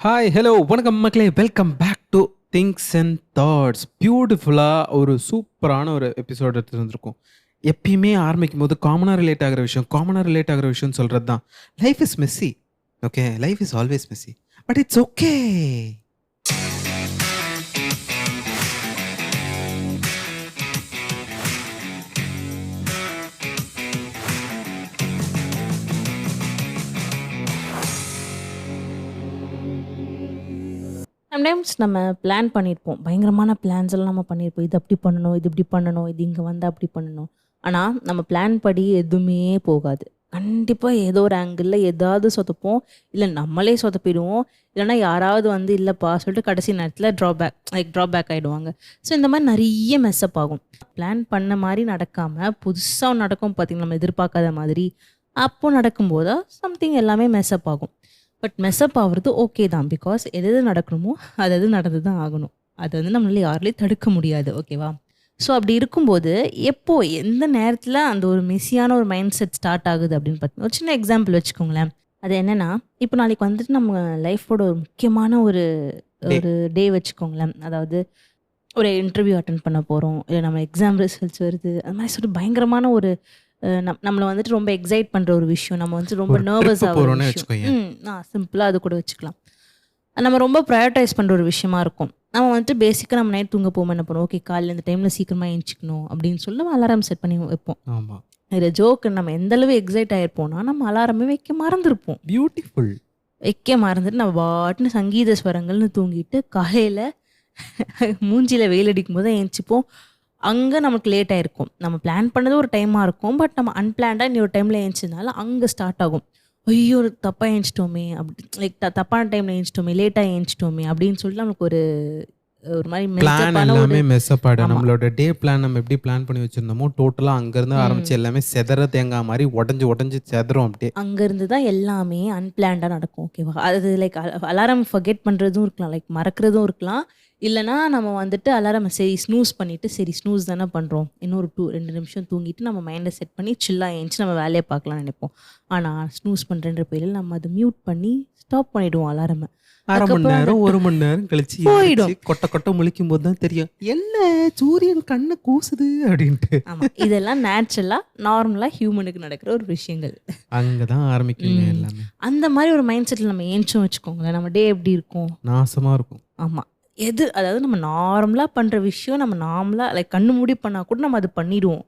Hi hello வணக்கம் மக்களே, welcome back to things and thoughts. பியூட்டிஃபுல்லாக ஒரு சூப்பரான ஒரு எபிசோட் எடுத்துட்டு வந்திருக்கோம். எப்பயுமே ஆரம்பிக்கும் போது காமனாக ரிலேட் ஆகிற விஷயம் சொல்கிறது தான். Life is Messi. Okay, life is always Messi, but it's okay. Sometimes நம்ம பிளான் பண்ணியிருப்போம். பயங்கரமான பிளான்ஸ் எல்லாம் நம்ம பண்ணியிருப்போம். இது அப்படி பண்ணணும், இது இப்படி பண்ணணும், இது இங்கே வந்தால் அப்படி பண்ணணும். ஆனால் நம்ம பிளான் படி எதுவுமே போகாது. கண்டிப்பாக ஏதோ ஒரு ஆங்கிளில் ஏதாவது சொதப்போம், இல்லை நம்மளே சொதப்பிடுவோம், இல்லைனா யாராவது வந்து இல்லைப்பா சொல்லிட்டு கடைசி நேரத்தில் ட்ராபேக் ஆகிடுவாங்க. ஸோ இந்த மாதிரி நிறைய மெஸ்அப் ஆகும். பிளான் பண்ண மாதிரி நடக்காமல் புதுசாக நடக்கும் பார்த்திங்கன்னா, நம்ம எதிர்பார்க்காத மாதிரி. அப்போ நடக்கும்போது சம்திங் எல்லாமே மெஸ்அப் ஆகும். பட் மெஸ்அப் ஆகிறது ஓகே தான். பிகாஸ் எது நடக்கணுமோ அது நடந்து தான் ஆகணும். அது வந்து நம்மளால யாராலையும் தடுக்க முடியாது. ஓகேவா? ஸோ அப்படி இருக்கும்போது எப்போ எந்த நேரத்தில் அந்த ஒரு மெஸ்ஸியான ஒரு மைண்ட் செட் ஸ்டார்ட் ஆகுது அப்படின்னு பார்த்தீங்கன்னா, ஒரு சின்ன எக்ஸாம்பிள் வச்சுக்கோங்களேன். அது என்னென்னா, இப்போ நாளைக்கு வந்துட்டு நம்ம லைஃபோட ஒரு முக்கியமான ஒரு ஒரு டே வச்சுக்கோங்களேன். அதாவது ஒரு இன்டர்வியூ அட்டன் பண்ண போகிறோம், இல்லை நம்ம எக்ஸாம் ரிசல்ட்ஸ் வருது, அது மாதிரி சொல்லிட்டு பயங்கரமான ஒரு நம்மளை வந்துட்டு ரொம்ப எக்ஸைட் பண்ணுற ஒரு விஷயம். நம்ம வந்து ரொம்ப நர்வஸ் ஆகிற விஷயம். சிம்பிளாக அது கூட வச்சுக்கலாம். நம்ம ரொம்ப ப்ரையாரிட்டைஸ் பண்ணுற ஒரு விஷயமா இருக்கும். நம்ம வந்துட்டு பேசிக்காக நம்ம நைட் தூங்க போகும்போது என்ன பண்ணுவோம், ஓகே காலையில் இந்த டைமில் சீக்கிரமாக எழுந்திக்கணும் அப்படின்னு சொல்லி நம்ம அலாரம் செட் பண்ணி வைப்போம். ஆமாம், இதில் ஜோக்கு, நம்ம எந்தளவு எக்ஸைட் ஆகிருப்போம்னா நம்ம அலாரமே வைக்க மறந்துருப்போம். பியூட்டிஃபுல். வைக்க மறந்துட்டு நம்ம பாட்டுன்னு சங்கீத ஸ்வரங்கள்னு தூங்கிட்டு காலையில் மூஞ்சியில் வெயில் அடிக்கும் போது எழுந்திரிப்போம். அங்கே நமக்கு லேட் ஆகிருக்கும். நம்ம பிளான் பண்ணது ஒரு டைமாக இருக்கும், பட் நம்ம அன்பிளான்டாக இன்னொரு டைமில் எழுந்திரிச்சதுனால அங்கே ஸ்டார்ட் ஆகும். ஐயோ தப்பாக எழுந்திச்சிட்டோமே, அப்படி லைக் தப்பான டைமில் எழுந்திச்சிட்டோமே, லேட்டாக எழுந்திச்சிட்டோமே அப்படின்னு சொல்லிட்டு நமக்கு ஒரு மாதிரி பிளான் எல்லாமே மெஸ்அப் ஆகிடும். நம்மளோட டே பிளான் நம்ம எப்படி பிளான் பண்ணி வச்சுருந்தோமோ டோட்டலாக அங்கேருந்து ஆரம்பிச்சு எல்லாமே செதற தேங்காய் மாதிரி உடஞ்சி செதறும். அப்படியே அங்கேருந்து தான் எல்லாமே அன்பிளான்டாக நடக்கும். ஓகேவா? அது லைக் அலாரம் ஃபர்கெட் பண்ணுறதும் இருக்கலாம், லைக் மறக்கிறதும் இருக்கலாம். இல்லைனா நம்ம வந்துட்டு அலாரம் சரி ஸ்னூஸ் பண்ணிவிட்டு, சரி ஸ்னூஸ் தானே பண்ணுறோம், இன்னொரு 2 நிமிஷம் தூங்கிட்டு நம்ம மைண்டை செட் பண்ணி சில்லாக ஏஞ்சி நம்ம வேலையை பார்க்கலாம்னு நினைப்போம். ஆனால் ஸ்னூஸ் பண்ணுறன்ற பேரில் நம்ம அதை மியூட் பண்ணி ஸ்டாப் பண்ணிவிடுவோம் அலாரமை. அரை மணி நேரம் 1 மணி நேரம் கழிச்சு போயிடும். கொட்டை முழிக்கும் போது தான் தெரியும், என்ன சூரியன் கண்ணை கூசுது அப்படின்ட்டு. ஆமாம், இதெல்லாம் நேச்சுரலாக நார்மலாக ஹியூமனுக்கு நடக்கிற ஒரு விஷயங்கள். அங்கே தான் ஆரம்பிக்குங்க எல்லாமே. அந்த மாதிரி ஒரு மைண்ட் செட்டில் நம்ம ஏஞ்சும் வச்சுக்கோங்களேன், நம்ம டே எப்படி இருக்கும், நாசமாக இருக்கும். ஆமாம், அதாவது நம்ம நார்மலாக பண்ணுற விஷயம் நம்ம நார்மலாக லைக் கண்ணு மூடி பண்ணால் கூட நம்ம அது பண்ணிடுவோம்.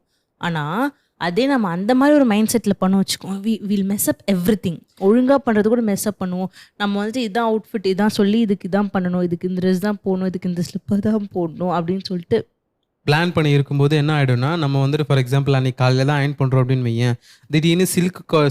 ஆனால் அதே நம்ம அந்த மாதிரி ஒரு மைண்ட் செட்டில் பண்ண வச்சுக்கோம், வில் மெஸ்அப் எவ்ரிதிங். ஒழுங்காக பண்ணுறது கூட மெஸ்அப் பண்ணுவோம். நம்ம வந்துட்டு இதான் அவுட்ஃபிட் இதான் சொல்லி இதுக்கு இதான் பண்ணணும், இதுக்கு இந்த ட்ரெஸ் தான் போடணும், இதுக்கு இந்த ஸ்லிப்பர் தான் போடணும் அப்படின்னு சொல்லிட்டு பிளான் பண்ணி இருக்கும்போது என்ன ஆகிடும்னா, நம்ம வந்துட்டு ஃபார் எக்ஸாம்பிள் அன்றைக்கி காலையில் தான் அயன் பண்ணுறோம் அப்படின்னு வையேன், திடீர்னு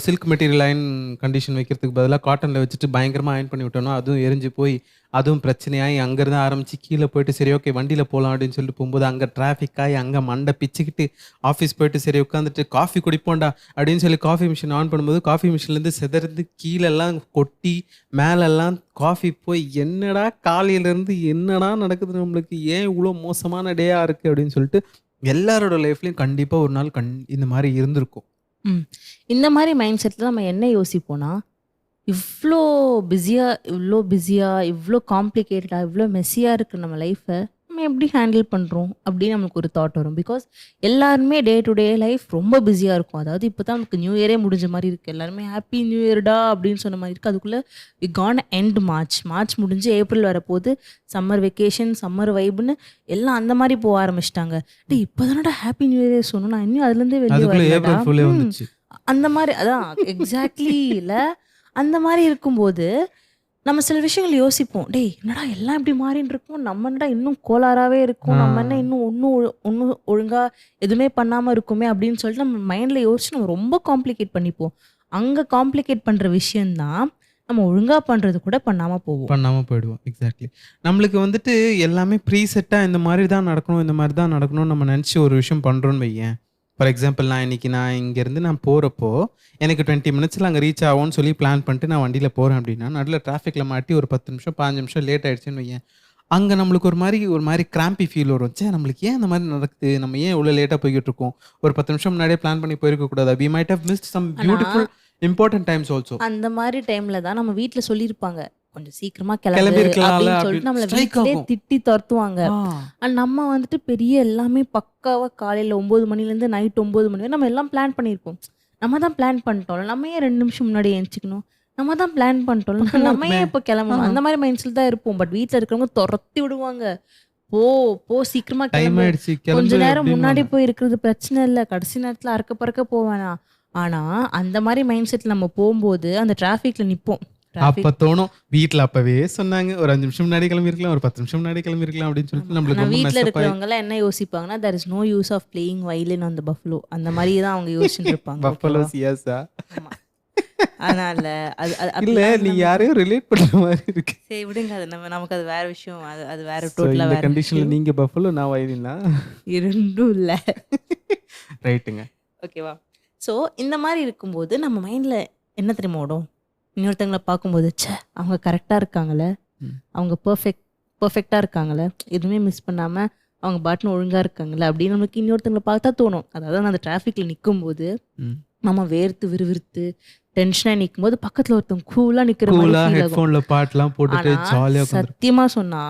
சில்க் மெட்டீரியல் அயன் கண்டிஷன் வைக்கிறதுக்கு பதிலாக காட்டனில் வச்சுட்டு பயங்கரமாக அயன் பண்ணி விட்டோம்னா அதுவும் எரிஞ்சு போய் அதுவும் பிரச்சனையாகி அங்கேருந்து ஆரம்பித்து கீழே போயிட்டு சரி ஓகே வண்டியில் போகலாம் அப்படின்னு சொல்லிட்டு போகும்போது அங்கே டிராஃபிக் ஆகி அங்கே மண்டை பிச்சுக்கிட்டு ஆஃபீஸ் போயிட்டு சரி உட்காந்துட்டு காஃபி குடிப்போண்டா அப்படின்னு சொல்லி காஃபி மிஷின் ஆன் பண்ணும்போது காஃபி மிஷின்லேருந்து செதறது கீழெல்லாம் கொட்டி மேலெல்லாம் காஃபி போய் என்னடா காலையிலேருந்து என்னடா நடக்குது, நம்மளுக்கு ஏன் இவ்வளோ மோசமான டேயாக இருக்குது அப்படின்னு சொல்லிட்டு எல்லாரோட லைஃப்லையும் கண்டிப்பாக ஒரு நாள் இந்த மாதிரி இருந்திருக்கும். இந்த மாதிரி மைண்ட் செட்டில் நம்ம என்ன யோசிப்போம்னா, இவ்வளோ பிஸியாக இவ்வளோ காம்ப்ளிகேட்டடாக இவ்வளோ மெஸ்ஸியாக இருக்குது நம்ம லைஃப்பை நம்ம எப்படி ஹேண்டில் பண்ணுறோம் அப்படின்னு நம்மளுக்கு ஒரு தாட் வரும். பிகாஸ் எல்லாருமே டே டு டே லைஃப் ரொம்ப பிஸியாக இருக்கும். அதாவது இப்போ தான் நமக்கு நியூ இயரே முடிஞ்ச மாதிரி இருக்குது. எல்லாருமே ஹாப்பி நியூ இயர்டா அப்படின்னு சொன்ன மாதிரி இருக்குது. அதுக்குள்ளே வி கான் எண்ட் மார்ச் முடிஞ்சு ஏப்ரல் வரப்போது, சம்மர் வெக்கேஷன் சம்மர் வைப்னு எல்லாம் அந்த மாதிரி போக ஆரம்பிச்சிட்டாங்க. டே இப்போ தானடா ஹாப்பி நியூ இயர் சொன்னோம், நான் இன்னும் அதுலேருந்தே வெளியே வரேன் அந்த மாதிரி. அதான் எக்ஸாக்ட்லி. இல்லை அந்த மாதிரி இருக்கும்போது நம்ம சில விஷயங்கள் யோசிப்போம், டேய் என்னடா எல்லாம் இப்படி மாறின்னு இருக்கும், நம்ம என்னடா இன்னும் கோளாறாகவே இருக்கும், நம்ம என்ன இன்னும் ஒன்றும் ஒழுங்காக எதுவுமே பண்ணாமல் இருக்குமே அப்படின்னு சொல்லிட்டு நம்ம மைண்டில் யோசிச்சு நம்ம ரொம்ப காம்ப்ளிகேட் பண்ணிப்போம். அங்கே காம்ப்ளிகேட் பண்ணுற விஷயந்தான் நம்ம ஒழுங்காக பண்ணுறது கூட பண்ணாமல் போயிடுவோம். எக்ஸாக்ட்லி. நம்மளுக்கு வந்துட்டு எல்லாமே ப்ரீசெட்டாக இந்த மாதிரி தான் நடக்கணும் நம்ம நினச்சி ஒரு விஷயம் பண்ணுறோன்னு வையேன். ஃபார் எக்ஸாம்பிள் நான் இங்கேருந்து போகிறப்போ எனக்கு 20 மினிட்ஸில் அங்கே ரீச் ஆகும்னு சொல்லி பிளான் பண்ணிட்டு நான் வண்டியில் போகிறேன் அப்படின்னா நடுவில் டிராஃபிக்கில் மாட்டி ஒரு 10 நிமிஷம் 5 நிமிஷம் லேட் ஆகிடுச்சுன்னு வையேன், அங்கே நம்மளுக்கு ஒரு மாதிரி கிராம்பி ஃபீல் வரும். நம்மளுக்கு ஏன் அந்த மாதிரி நடக்குது, நம்ம ஏன் இவ்வளோ லேட்டாக போய்கிட்டு இருக்கோம், ஒரு 10 நிமிஷம் முன்னாடியே பிளான் பண்ணி போயிருக்கக்கூடாது, we might have missed some beautiful important times also. அந்த மாதிரி டைமில் தான் நம்ம வீட்டில் சொல்லியிருப்பாங்க, கொஞ்சம் சீக்கிரமா கிளம்பு கிளம்பியிருக்கலாம்ல அப்படின்னு சொல்லிட்டு அப்படின்னு நம்மள ஸ்ட்ரைக் வீட்டிலே ஆகும். திட்டி துரத்துவாங்க. ஆ. நம்ம வந்துட்டு பெரிய எல்லாமே பக்காவா காலையில 9 மணிலேருந்து நைட் 9 மணி வரை நம்ம எல்லாம் பிளான் பண்ணியிருப்போம். நம்ம தான் பிளான் பண்ணிட்டோம்ல, நம்ம ஏன் 2 நிமிஷம் முன்னாடி எந்திரிச்சுக்கணும்? நம்ம தான் பிளான் பண்ணிட்டோம்ல, பக்கமா நம்ம இருக்குமே. ஏன் இப்போ ஆ. கிளம்பணும்? அந்த மாதிரி மைண்ட் செட் தான் இருப்போம். பட் வீட்ல இருக்கிறவங்க துரத்தி விடுவாங்க. போ போ சீக்கிரமா டைம் கிளம்பு. ஆயிடுச்சு கொஞ்ச கிளம்பு நேரம் முன்னாடி அப்படின்னுவாங்க. போய் இருக்கிறது பிரச்சனை இல்ல. கடைசி நேரத்துல அறக்க பறக்க போவேனா. ஆனா அந்த மாதிரி மைண்ட் செட்ல நம்ம போகும்போது அந்த டிராஃபிக்ல நிப்போம். அப்ப டிராஃபிக் தோணும் வீட்ல அப்பவே சொன்னாங்க ஒரு 5 நிமிஷம் முன்னாடி கிளம்பியிருக்கலாம், ஒரு 10 நிமிஷம் முன்னாடி கிளம்பியிருக்கலாம் அப்படின்னு சொல்லிட்டு ஆமா. நம்மளுக்கு ஆனா ரொம்ப வீட்ல மெஸ்அப் ஆயி இருக்கிறவங்க எல்லாம் என்ன யோசிப்பாங்கன்னா, there is no use of playing violin on the buffalo. அந்த மாதிரி தான் அவங்க யோசிச்சுட்டு இருப்பாங்க. பஃபலோ ஓகேவா? சியாஸா? ஆமா. அதனால அது அது இல்ல அப்படிலாம் நீ நம்ம யாரையும் ரிலேட் பண்ற மாதிரி இருக்கு. சரி விடுங்க. அது நமக்கு அது வேற விஷயம். அது அது வேற ஸோ டோட்டலா இந்த வேற கண்டிஷன்ல விஷயம். நீங்க பஃபலோ நான் வயலினா? இரண்டும் இல்ல. ரைட்டுங்க. ஓகேவா? ஸோ இந்த மாதிரி இருக்கும்போது நம்ம மைண்ட்ல என்ன தெரியுமா ஓடும்? இன்னொருத்தங்கள பார்க்கும்போது, ச்சே அவங்க கரெக்டா இருக்காங்கல்ல, ம். அவங்க பெர்ஃபெக்ட்டா இருக்காங்கல்ல, எதுவுமே மிஸ் பண்ணாம அவங்க பாட்டுன்னு ஒழுங்கா இருக்காங்கல்ல அப்படின்னு நமக்கு இன்னொருத்தங்கள பார்த்தா தோணும். அதாவது அந்த டிராஃபிக்ல நிக்கும்போது ம். நம்ம வேர்த்து விறுவிறுத்து டென்ஷனா நிக்கும்போது பக்கத்துல ஒருத்தவங்க கூலா நிக்கிற மாதிரி கூலா ஃபீல் ஆகும். ஹெட்ஃபோன்ல பாட்டுலாம் போட்டுட்டு ஆனா ஜாலியா உட்காந்துரு. சத்தியமா சொன்னா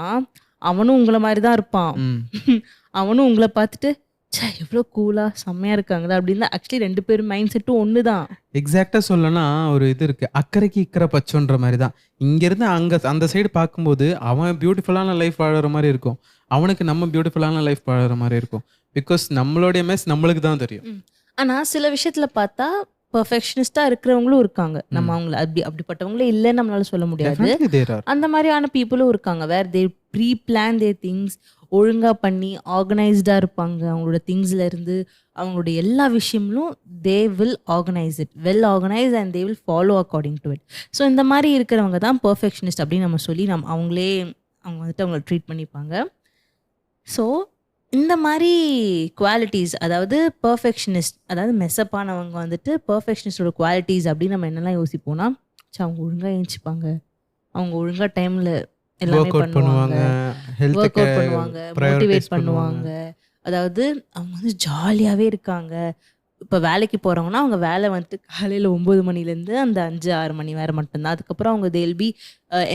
அவனும் உங்கள மாதிரி தான் இருப்பான். ம். அவனும் உங்கள பார்த்துட்டு, ச்சே எவ்வளோ கூலா செம்மையா இருக்காங்கல்ல அப்படின்னு ஆக்சுவலி 2 பேரும் மைண்ட் செட்டும் ஒண்ணுதான். எக்ஸாக்ட்டா சொல்லணும்னா ஒரு இது இருக்கு. அக்கறைக்கு இக்கரை பச்சைன்ற மாரி தான். இங்கேருந்து அங்க அந்த சைடு பார்க்கும்போது அவன் பியூட்டிஃபுல்லான லைஃப் வாழற மாரி இருக்கும். அவனுக்கு நம்ம பியூட்டிஃபுல்லான லைஃப் வாழற மாரி இருக்கும். பிகாஸ் நம்மளுடைய மெஸ் நம்மளுக்கு தான் தெரியும். ம். ஆனா சில விஷயத்துல பார்த்தா பெர்ஃபெக்ஷனிஸ்டா இருக்கிறவங்களும் இருக்காங்க. நம்ம ம். அவங்கள அப்படிப்பட்டவங்களே இல்லைன்னு நம்மளால சொல்ல முடியாது. Definitely there are. அந்த மாதிரியான பீப்புளும் இருக்காங்க. Where they pre plan their things, ஒழுங்கா பண்ணி ஆர்கனைஸ்டா இருப்பாங்க. அவங்களோட திங்ஸ்ல இருந்து அவங்களுடைய எல்லா விஷயங்களும் they will organise it well organise and they will follow according to it. So இந்த மாதிரி இருக்கிறவங்க தான் பெர்ஃபெக்ஷனிஸ்ட் அப்படின்னு நம்ம சொல்லி அவங்களே அவங்க வந்துட்டு அவங்கள ட்ரீட் பண்ணிப்பாங்க. ஸோ இந்த மாதிரி குவாலிட்டிஸ், அதாவது பெர்ஃபெக்ஷனிஸ்ட், அதாவது மெஸ்அப்பானவங்க வந்துட்டு பெர்ஃபெக்ஷனிஸ்டோட குவாலிட்டிஸ் அப்படின்னு நம்ம என்னெல்லாம் யோசிப்போம்னா, அவங்க ஒழுங்கா எழுந்திரிப்பாங்க, அவங்க ஒழுங்கா டைம்ல எல்லாமே ஒர்க் அவுட் பண்ணுவாங்க, பண்ணுவாங்க. ஹெல்த்துக்கு ஒர்க் அவுட் பண்ணுவாங்க, பிரையாரிட்டைஸ் மோட்டிவேட் பண்ணுவாங்க. பண்ணுவாங்க. அதாவது அவங்க வந்து ஜாலியாகவே இருக்காங்க. இப்போ வேலைக்கு போகிறவங்கன்னா அவங்க வேலை வந்துட்டு காலையில் 9 மணிலேருந்து அந்த 5, 6 மணி வேறு மட்டும்தான். அதுக்கப்புறம் அவங்க they'll be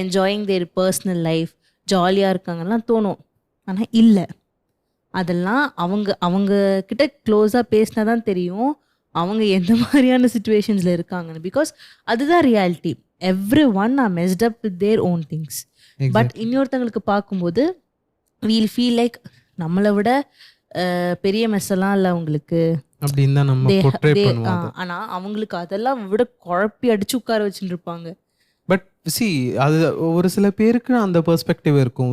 enjoying there personal life, ஜாலியாக இருக்காங்கலாம் தோணும். ஆனால் இல்லை, அதெல்லாம் அவங்க அவங்க கிட்ட க்ளோஸாக பேசினா தான் தெரியும் அவங்க எந்த மாதிரியான சுச்சுவேஷன்ஸில் இருக்காங்கன்னு. பிகாஸ் அதுதான் reality. Every one are messed up with their own things. But exactly. இன்னொருத்தங்களுக்கு பார்க்கும்போது வீல் ஃபீல் லைக் நம்மளை விட பெரிய மெஸ்ஸெல்லாம் இல்லை அவங்களுக்கு. அப்படின்னு தான் நம்ம போர்ட்ரே பண்ணுவோம் அதை. ஆனால் அவங்களுக்கு அதெல்லாம் விட குழப்பி அடிச்சு உட்கார வச்சுட்டு இருப்பாங்க. பட் அது ஒரு சில பேருக்கு அந்த பெர்ஸ்பெக்டிவ் இருக்கும்.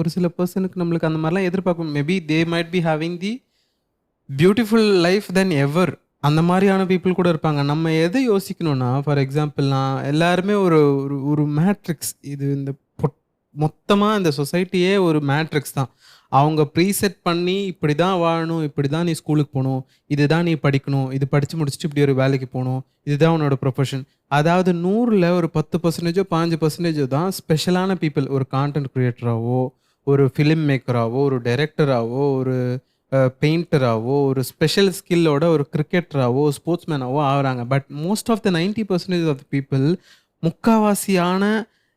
ஒரு சில பர்சனுக்கு நம்மளுக்கு அந்த மாதிரிலாம் எதிர்பார்க்கும். Maybe they might be having the beautiful life then ever. அந்த மாதிரியான பீப்புள் கூட இருப்பாங்க. நம்ம எதை யோசிக்கணும்னா, ஃபார் எக்ஸாம்பிள்னா எல்லாருமே ஒரு ஒரு ஒரு மேட்ரிக்ஸ். இது இந்த மொத்தமாக இந்த சொசைட்டியே ஒரு மேட்ரிக்ஸ் தான். அவங்க ப்ரீசெட் பண்ணி இப்படி தான் வாழணும், இப்படி தான் நீ ஸ்கூலுக்கு போகணும், இதுதான் நீ படிக்கணும், இது படித்து முடிச்சுட்டு இப்படி ஒரு வேலைக்கு போகணும், இதுதான் உன்னோட ப்ரொஃபஷன். அதாவது 100ல் ஒரு 10% 5% தான் ஸ்பெஷலான பீப்புள். ஒரு கான்டென்ட் க்ரியேட்டராகவோ, ஒரு ஃபிலிம் மேக்கராகவோ, ஒரு டைரக்டராகவோ, ஒரு பெயிண்டராகவோ, ஒரு ஸ்பெஷல் ஸ்கில்லோட ஒரு கிரிக்கெட்டராகவோ, ஸ்போர்ட்ஸ்மேனாகவோ ஆகுறாங்க. But most of the 90% of the people முக்காவாசியான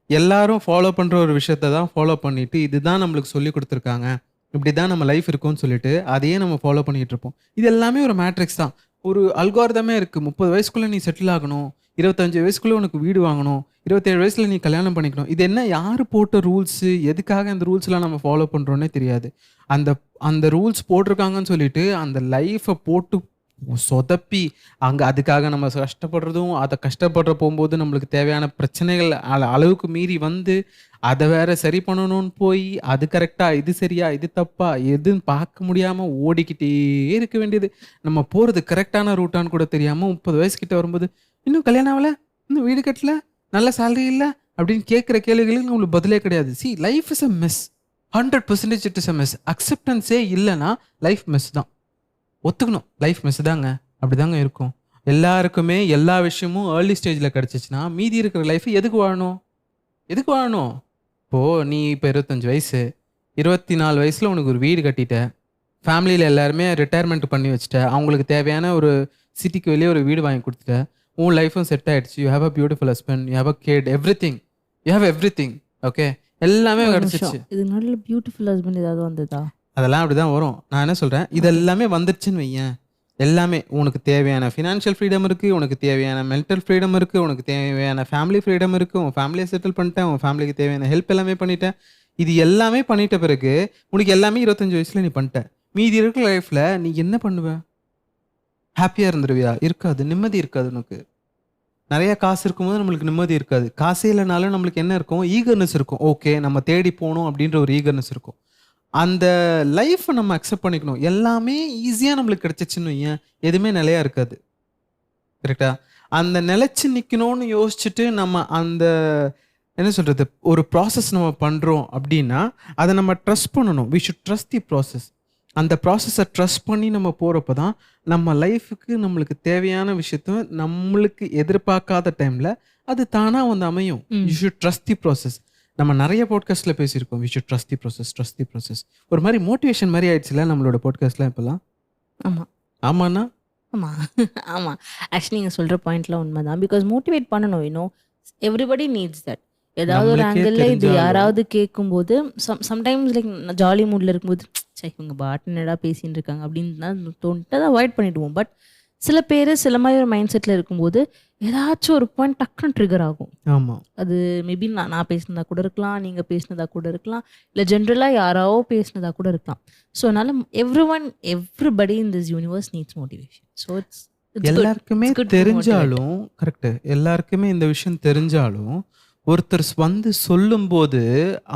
எல்லாரும் ஃபாலோ பண்ணுற ஒரு விஷயத்த தான் ஃபாலோ பண்ணிட்டு, இதுதான் நம்மளுக்கு சொல்லி கொடுத்துருக்காங்க, இப்படி தான் நம்ம லைஃப் இருக்கும்னு சொல்லிட்டு அதையே நம்ம ஃபாலோ பண்ணிட்டு இருப்போம். இது எல்லாமே ஒரு மேட்ரிக்ஸ் தான். ஒரு அல்காரிதமே இருக்குது. 30 வயசுக்குள்ளே நீ செட்டில் ஆகணும், 25 வயசுக்குள்ளே உனக்கு வீடு வாங்கணும், 27 வயசில் நீ கல்யாணம் பண்ணிக்கணும். இது என்ன யார் போட்ட ரூல்ஸு, எதுக்காக இந்த ரூல்ஸ்லாம் நம்ம ஃபாலோ பண்ணுறோன்னே தெரியாது. அந்த அந்த ரூல்ஸ் போட்டிருக்காங்கன்னு சொல்லிட்டு அந்த லைஃப்பை போட்டு சொதப்பி அதுக்காக நம்ம கஷ்டப்படுறதும், அதை கஷ்டப்படுற போகும்போது நம்மளுக்கு தேவையான பிரச்சனைகள் அளவுக்கு மீறி வந்து அதை வேற சரி பண்ணணும்னு போய் அது கரெக்டா, இது சரியா, இது தப்பா, எதுன்னு பார்க்க முடியாம ஓடிக்கிட்டே இருக்க வேண்டியது. நம்ம போறது கரெக்டான ரூட்டான்னு கூட தெரியாம 30 வயசு கிட்ட வரும்போது இன்னும் கல்யாணம் ஆகல, இன்னும் வீடு கட்டல, நல்ல சேலரி இல்லை அப்படின்னு கேட்குற கேள்விகளுக்கு நம்மளுக்கு பதிலே கிடையாது. See life is a mess. 100% it is a mess. அக்செப்டன்ஸே இல்லைன்னா லைஃப் மெஸ் தான். ஒத்துக்கணும், லைஃப் மெஸ் தாங்க, அப்படிதாங்க இருக்கும். எல்லாருக்குமே எல்லா விஷயமும் ஏர்லி ஸ்டேஜில் கிடச்சிச்சின்னா மீதி இருக்கிற லைஃப் எதுக்கு வாழணும்? எதுக்கு வாழணும்? இப்போது நீ இப்போ 25 வயசு, 24 வயசில் உனக்கு ஒரு வீடு கட்டிட்ட, ஃபேமிலியில் எல்லாருமே ரிட்டையர்மெண்ட் பண்ணி வச்சுட்ட, அவங்களுக்கு தேவையான ஒரு சிட்டிக்கு வெளியே ஒரு வீடு வாங்கி கொடுத்துட்ட, உன் லைஃப்பும் செட் ஆகிடுச்சு, you have a beautiful husband, you have a kid, every thing. You have everything. Okay, எல்லாமே ஒரு கிடைச்சிச்சு. நிமிஷம். இது நல்ல பியூட்டிஃபுல் ஹஸ்பண்ட் ஏதாவது வந்ததா? அதெல்லாம் அப்படிதான் வரும். நான் என்ன சொல்றேன், இது ஓகே. எல்லாமே வந்துருச்சுன்னு வையேன், எல்லாமே உனக்கு தேவையான ஃபினான்ஷியல் ஃப்ரீடம் இருக்கு, உனக்கு தேவையான மென்டல் ஃப்ரீடம் இருக்கு, உனக்கு தேவையான ஃபேமிலி ஃப்ரீடம் இருக்கு, உன் ஃபேமிலியை செட்டில் பண்ணிட்டேன், உன் ஃபேமிலிக்கு தேவையான ஹெல்ப் எல்லாமே பண்ணிட்டேன். இது எல்லாமே பண்ணிட்ட பிறகு உனக்கு எல்லாமே 25 வயசுல நீ பண்ணிட்ட. மீதி இருக்கிற லைஃப்ல நீ என்ன பண்ணுவ? ஹாப்பியா இருந்துருவியா? இருக்காது. நிம்மதி இருக்காது உனக்கு. நிறைய காசு இருக்கும்போது நம்மளுக்கு நிம்மதி இருக்காது. காசே இல்லைனாலும் நம்மளுக்கு என்ன இருக்கும்? ஈகர்னஸ் இருக்கும். ஓகே, நம்ம தேடி போகணும் அப்படின்ற ஒரு ஈகர்னஸ் இருக்கும். அந்த லைஃப்பை நம்ம அக்செப்ட் பண்ணிக்கணும். எல்லாமே ஈஸியாக நம்மளுக்கு கிடைச்சிச்சுன்னு வையேன், எதுவுமே நிலையா இருக்காது. கரெக்டா? அந்த நிலைச்சு நிற்கணும்னு யோசிச்சுட்டு நம்ம அந்த என்ன சொல்றது, ஒரு ப்ராசஸ் நம்ம பண்ணுறோம் அப்படின்னா அதை நம்ம ட்ரஸ்ட் பண்ணணும். We should trust the process. அந்த ப்ராசஸை ட்ரஸ்ட் பண்ணி நம்ம போகிறப்ப தான் நம்ம லைஃபுக்கு நம்மளுக்கு தேவையான விஷயத்த நம்மளுக்கு எதிர்பார்க்காத டைமில் அது தானாக வந்து அமையும். You should trust the process. நம்ம நிறைய பாட்காஸ்ட்டில் பேசியிருக்கோம். We should trust the process, trust the process. ஒரு மாதிரி மோட்டிவேஷன் மாதிரி ஆயிடுச்சுல நம்மளோட பாட்காஸ்ட்லாம் இப்போல்லாம். ஆமாம் ஆமாண்ணா? ஆமாம் ஆமாம். ஆக்சுவலி நீங்கள் சொல்கிற பாயிண்ட்லாம் உண்மை தான். பிகாஸ் மோட்டிவேட் பண்ணணும். Everybody needs that. ஏதாவது ஒரு நம்மளுக்கே ஆங்கிளில் இது தெரிஞ்சாலும் யாராவது கேட்கும்போது சம்டைம்ஸ் லைக் ஜாலி மூடில் இருக்கும்போது சே இவங்க பாட்டு என்னடா பேசின்னு இருக்காங்க அப்படின்னு தான் தோணிட்டு அதை அவாய்ட் பண்ணிடுவோம். பட் சில பேர் சில மாதிரி ஒரு மைண்ட் செட்டில் இருக்கும்போது ஏதாச்சும் ஒரு பாயிண்ட் டக்குன்னு ட்ரிகர் ஆகும். ஆமாம். அது மேபி நான் பேசினதா கூட இருக்கலாம், நீங்கள் பேசினதா கூட இருக்கலாம், இல்லை ஜென்ரலாக யாராவோ பேசினதா கூட இருக்கலாம். ஸோ அதனால everybody in this universe needs motivation. So எல்லாருக்குமே தெரிஞ்சாலும் கரெக்டு, எல்லாருக்குமே இந்த விஷயம் தெரிஞ்சாலும் ஒருத்தர் வந்து சொல்லும்போது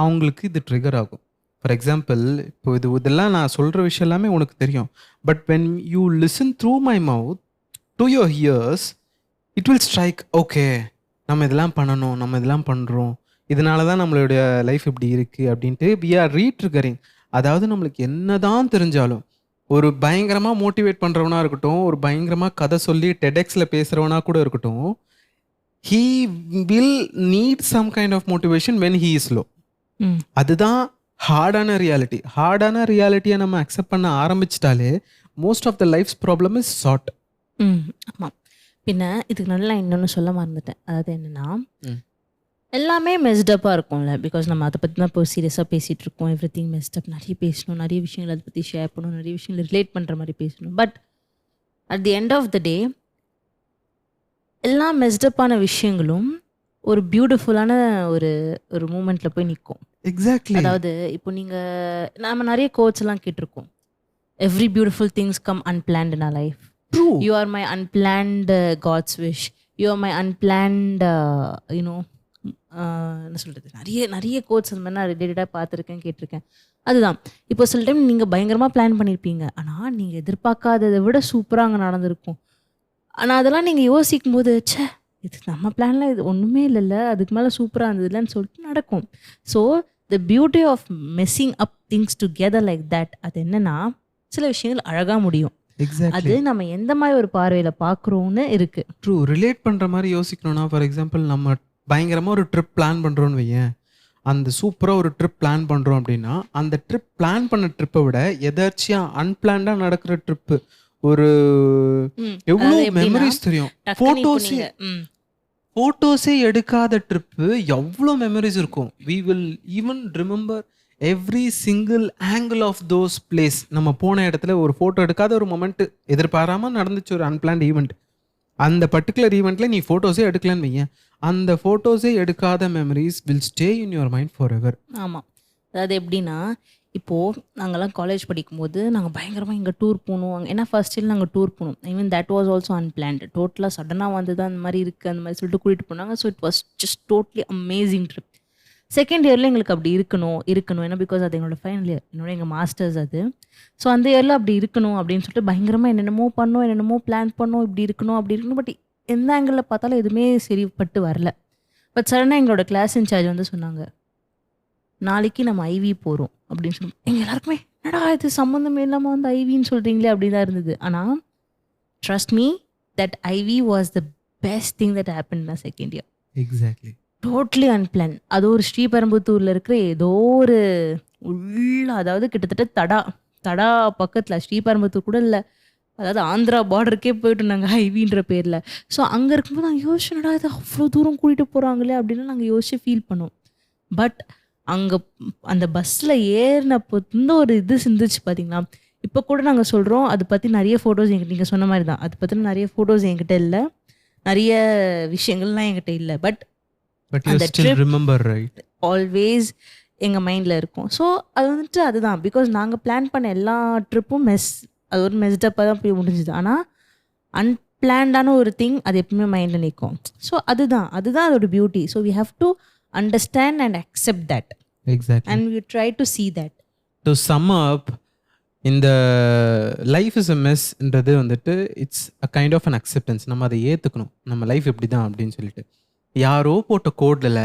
அவங்களுக்கு இது ட்ரிகர் ஆகும். ஃபார் எக்ஸாம்பிள், இப்போ இதெல்லாம் நான் சொல்கிற விஷயம் எல்லாமே உனக்கு தெரியும். But when you listen through my mouth to your ears, it will strike. Okay, நம்ம இதெல்லாம் பண்ணணும், நம்ம இதெல்லாம் பண்ணுறோம், இதனால தான் நம்மளுடைய லைஃப் இப்படி இருக்குது அப்படின்ட்டு வி ஆர் ரீட்ரிகரிங். அதாவது நம்மளுக்கு என்னதான் தெரிஞ்சாலும், ஒரு பயங்கரமாக மோட்டிவேட் பண்ணுறவனா இருக்கட்டும், ஒரு பயங்கரமாக கதை சொல்லி டெடெக்ஸில் பேசுகிறவனா கூட இருக்கட்டும், he will need some kind of motivation when he is low. அதுதான் ஹார்டான ரியாலிட்டி. ஹார்டான ரியாலிட்டியை நம்ம அக்செப்ட் பண்ண ஆரம்பிச்சிட்டாலே most of the life's problem is short. ஆமாம். பின்ன இதுக்கு நல்லா இன்னொன்று சொல்ல மறந்துட்டேன். அதாவது என்னென்னா, எல்லாமே மெஸ்டப்பாக இருக்கும்ல. பிகாஸ் நம்ம அதை பற்றி தான் இப்போ சீரியஸாக பேசிகிட்டு இருக்கோம். எவ்ரி திங் மெஸ்டப், நிறைய பேசணும், நிறைய விஷயங்கள் அதை பற்றி ஷேர் பண்ணணும், நிறைய விஷயங்கள் ரிலேட் பண்ணுற மாதிரி பேசணும். But at the end of the day எல்லா மெஸ்டப்பான விஷயங்களும் ஒரு பியூட்டிஃபுல்லான ஒரு ஒரு மூமெண்ட்டில் போய் நிற்கும். எக்ஸாக்ட்லி. அதாவது இப்போ நீங்கள் நம்ம நிறைய கோட்ஸ் எல்லாம் கேட்டிருக்கோம். Every beautiful things come unplanned in our life. You are my unplanned God's wish. You are my unplanned என்ன சொல்கிறது, நிறைய நிறைய கோட்ஸ் அந்த மாதிரி நான் ரிலேட்டடாக பார்த்துருக்கேன், கேட்டிருக்கேன். அதுதான் இப்போ சில டைம் நீங்கள் பயங்கரமாக பிளான் பண்ணியிருப்பீங்க, ஆனால் நீங்கள் எதிர்பார்க்காததை விட சூப்பராக அங்கே நடந்திருக்கும். ஆனால் அதெல்லாம் நீங்கள் யோசிக்கும் போது ச்சே இது நம்ம பிளானில் இது ஒன்றுமே இல்லைல்ல, அதுக்கு மேலே சூப்பராக இருந்ததுலன்னு சொல்லிட்டு நடக்கும். So the beauty of messing up things together like that, அது என்னன்னா சில விஷயங்கள் அழகாக முடியும். அது நம்ம எந்த மாதிரி ஒரு பார்வையில் பார்க்குறோன்னு இருக்கு. ட்ரூ. ரிலேட் பண்ணுற மாதிரி யோசிக்கணும்னா, ஃபார் எக்ஸாம்பிள் நம்ம பயங்கரமாக ஒரு ட்ரிப் பிளான் பண்ணுறோன்னு வையேன், அந்த சூப்பராக ஒரு ட்ரிப் பிளான் பண்ணுறோம் அப்படின்னா, அந்த ட்ரிப் பிளான் பண்ண ட்ரிப்பை விட எதாச்சியாக அன்பிளான்டாக நடக்கிற ட்ரிப்பு ஒரு எவ்வளோ மெமரிஸ் தெரியும். ஃபோட்டோஸே எடுக்காத ட்ரிப்பு எவ்வளோ மெமரிஸ் இருக்கும். We will even remember every single angle of those place. நம்ம போன இடத்துல ஒரு ஃபோட்டோ எடுக்காத ஒரு மொமெண்ட் எதிர்பாராமல் நடந்துச்சு, ஒரு அன்பிளான்ட் ஈவெண்ட். அந்த பர்டிகுலர் ஈவெண்ட்டில் நீ ஃபோட்டோஸே எடுக்கலன்னு வையேன், அந்த ஃபோட்டோஸே எடுக்காத memories will stay in your mind for ever. ஆமாம். அதாவது எப்படின்னா, இப்போது நாங்கள்லாம் காலேஜ் படிக்கும்போது நாங்கள் பயங்கரமாக இங்கே டூர் போகணும், ஏன்னா ஃபர்ஸ்ட் இயர் நாங்கள் டூர் போகணும். Even that was also unplanned. டோட்டலாக சடனாக வந்து தான் அந்த மாதிரி இருக்குது, அந்த மாதிரி சொல்லிட்டு கூட்டிகிட்டு போனாங்க. So it was just totally amazing trip. Second இயரில் எங்களுக்கு அப்படி இருக்கணும் ஏன்னா பிகாஸ் அது எங்களோட ஃபைனல் இயர், எங்கள் மாஸ்டர்ஸ் அது. ஸோ அந்த இயரில் அப்படி இருக்கணும் அப்படின்னு சொல்லிட்டு பயங்கரமாக என்னென்னமோ பண்ணோம், என்னென்னமோ பிளான் பண்ணோம், இப்படி இருக்கணும் அப்படி இருக்கணும். பட் எந்த ஆங்கிளில் பார்த்தாலும் எதுவுமே சரிப்பட்டு வரல. பட் சடனாக எங்களோட கிளாஸ் இன்சார்ஜ் வந்து சொன்னாங்க, நாளைக்கு நம்ம ஐவி போகிறோம் அப்படின்னு சொல்லி. எங்கள் எல்லாருக்குமே என்னடா இது சம்மந்தமே இல்லாமல் வந்து ஐவின்னு சொல்கிறீங்களே அப்படி தான் இருந்தது. ஆனால் trust me, that IV was the best thing that happen in second year. Exactly. Totally unplanned. அது ஒரு ஸ்ரீபெரும்புத்தூரில் இருக்கிற ஏதோ ஒரு உள்ள, அதாவது கிட்டத்தட்ட தடா பக்கத்தில், ஸ்ரீபெரும்புத்தூர் கூட இல்லை, அதாவது ஆந்திரா பார்டருக்கே போயிட்டோம் நாங்க ஹைவின்ற பேர்ல. ஸோ அங்க இருக்கும்போது நாங்க யோசிச்சோம், "என்னடா இது அவ்ளோ தூரம் கூட்டிட்டு போறாங்களே!" அப்படின்னு நாங்க யோசிச்சு ஃபீல் பண்ணோம். பட் அங்க அந்த பஸ்ல ஏறுனப்போ இந்த ஒரு இது சிந்துச்சு பார்த்தீங்களா? இப்ப கூட நாங்க சொல்றோம், அது பத்தி நெறைய ஃபோட்டோஸ் என்கிட்ட நீங்க சொன்ன மாரி தான். அது பத்தின நெறைய ஃபோட்டோஸ் என்கிட்ட இல்ல. நெறைய விஷயங்கள்லாம் என்கிட்ட இல்ல. பட் பட் யூ அந்த still trip remember right? Always எங்க மைண்ட்ல இருக்கும். ஸோ அது வந்துட்டு அதுதான். பிகாஸ் நாங்க பிளான் பண்ண எல்லா ட்ரிப்பும் அது ஒரு மெஸ்ட் அப்பா தான் போய் முடிஞ்சுது. ஆனா அன்பிளான்டான ஒரு திங் அது எப்பவுமே மைண்ட்ல நிக்கும். ஸோ அதுதான் அதோட beauty. So we have to understand and accept that exactly. And we try to see that. To sum up, இந்த லைஃப் இஸ் அ மெஸ்ன்றது வந்துட்டு it's a kind of an acceptance. நம்ம அதை ஏற்றுக்கணும், நம்ம லைஃப் இப்படி தான் அப்படின்னு சொல்லிட்டு. யாரோ போட்ட கோடில்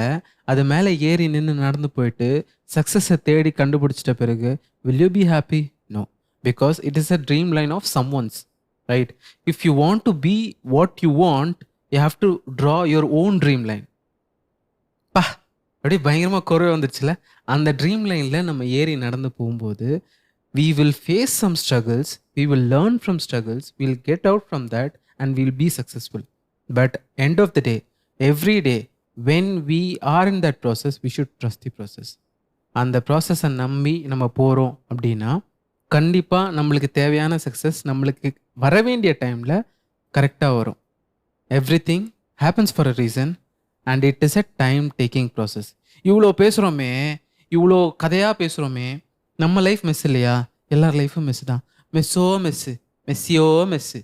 அது மேலே ஏறி நின்று நடந்து போயிட்டு சக்ஸஸை தேடி கண்டுபிடிச்சிட்ட பிறகு will you be happy? No, because it is a dream line of someone's, right? If you want to be what you want, you have to draw your own dream line. பா, அப்படியே பயங்கரமாக குறை வந்துருச்சுல. அந்த dream லைனில் நம்ம ஏறி நடந்து போகும்போது we will face some struggles, we will learn from struggles, we'll get out from that and we'll be successful. But end of the day, every day when we are in that process, we should trust the process. அந்த ப்ராசஸை நம்பி நம்ம போகிறோம் அப்படின்னா கண்டிப்பாக நம்மளுக்கு தேவையான success நம்மளுக்கு வர வேண்டிய டைமில் கரெக்டாக வரும். Every thing happens for a reason and it is a time taking process. இவ்வளோ பேசுகிறோமே, இவ்வளோ கதையாக பேசுகிறோமே, நம்ம லைஃப் மெஸ் இல்லையா? எல்லார் லைஃப்பும் மெஸ் தான். மெஸ்ஸோ மெஸ்ஸு, மெஸ்ஸியோ மெஸ்ஸு.